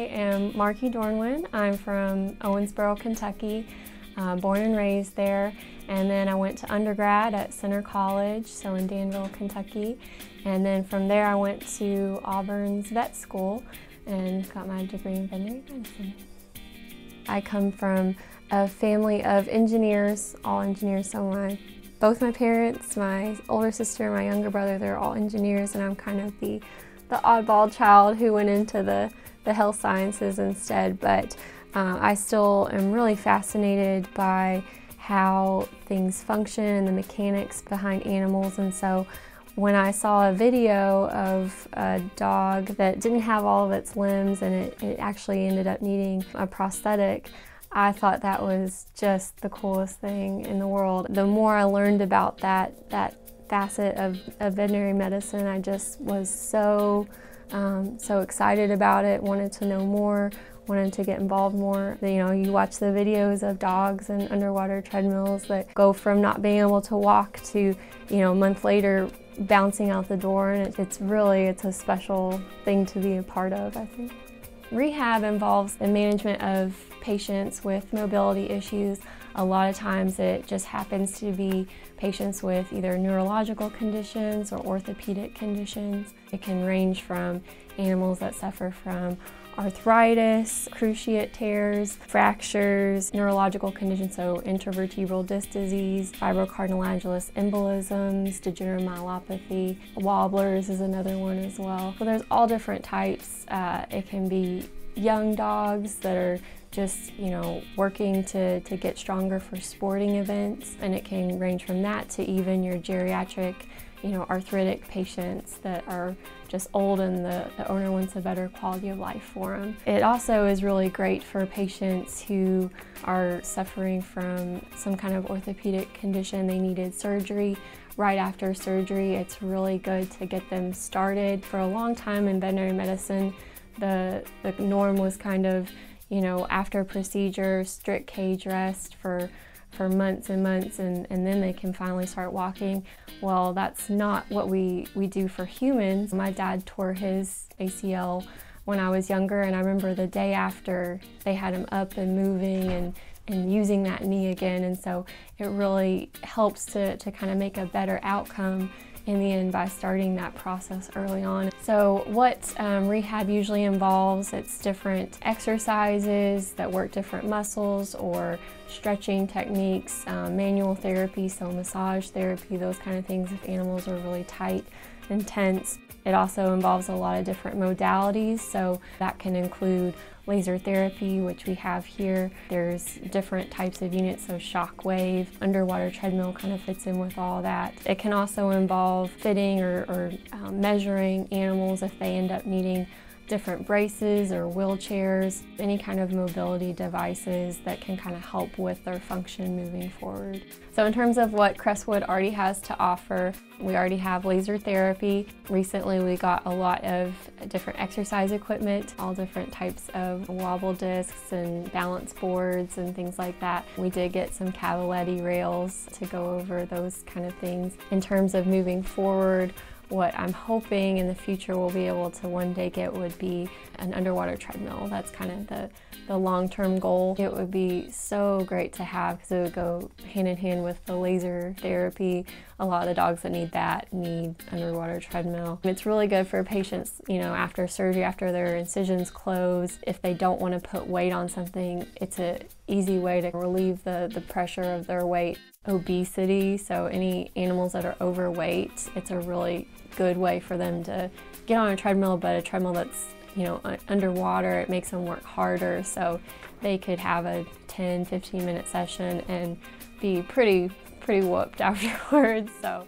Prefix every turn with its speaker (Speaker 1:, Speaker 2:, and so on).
Speaker 1: am Marky Dohrenwend. I'm from Owensboro, Kentucky, born and raised there. And then I went to undergrad at Center College, so in Danville, Kentucky. And then from there I went to Auburn's vet school and got my degree in veterinary medicine. I come from a family of engineers, all engineers, so both my parents, my older sister, my younger brother, they're all engineers, and I'm kind of the oddball child who went into the health sciences instead. But I still am really fascinated by how things function and the mechanics behind animals. And so when I saw a video of a dog that didn't have all of its limbs and it actually ended up needing a prosthetic, I thought that was just the coolest thing in the world. The more I learned about that facet of veterinary medicine, I just was so excited about it, wanted to know more, wanted to get involved more. You know, you watch the videos of dogs and underwater treadmills that go from not being able to walk to, you know, a month later bouncing out the door, and it's a special thing to be a part of, I think. Rehab involves the management of patients with mobility issues. A lot of times it just happens to be patients with either neurological conditions or orthopedic conditions. It can range from animals that suffer from arthritis, cruciate tears, fractures, neurological conditions, so intervertebral disc disease, fibrocartilaginous embolisms, degenerative myelopathy, wobblers is another one as well. So there's all different types. It can be young dogs that are just, you know, working to get stronger for sporting events, and it can range from that to even your geriatric, you know, arthritic patients that are just old and the owner wants a better quality of life for them. It also is really great for patients who are suffering from some kind of orthopedic condition. They needed surgery. Right after surgery, it's really good to get them started. For a long time in veterinary medicine, the norm was kind of, you know, after procedure, strict cage rest for months and months, and then they can finally start walking. Well, that's not what we do for humans. My dad tore his ACL when I was younger, and I remember the day after they had him up and moving and using that knee again, and so it really helps to kind of make a better outcome in the end by starting that process early on. So what rehab usually involves, it's different exercises that work different muscles or stretching techniques, manual therapy, so massage therapy, those kind of things if animals are really tight and tense. It also involves a lot of different modalities, so that can include laser therapy, which we have here. There's different types of units, so shockwave, underwater treadmill kind of fits in with all that. It can also involve fitting or measuring animals if they end up needing different braces or wheelchairs, any kind of mobility devices that can kind of help with their function moving forward. So in terms of what Crestwood already has to offer, we already have laser therapy. Recently we got a lot of different exercise equipment, all different types of wobble discs and balance boards and things like that. We did get some cavaletti rails to go over those kind of things. In terms of moving forward, what I'm hoping in the future we'll be able to one day get would be an underwater treadmill. That's kind of the long-term goal. It would be so great to have because it would go hand in hand with the laser therapy. A lot of the dogs that need that need underwater treadmill. It's really good for patients, you know, after surgery, after their incisions close. If they don't want to put weight on something, it's an easy way to relieve the pressure of their weight. Obesity, so any animals that are overweight, it's a really good way for them to get on a treadmill, but a treadmill that's, you know, underwater, it makes them work harder, so they could have a 10-15 minute session and be pretty whooped afterwards. So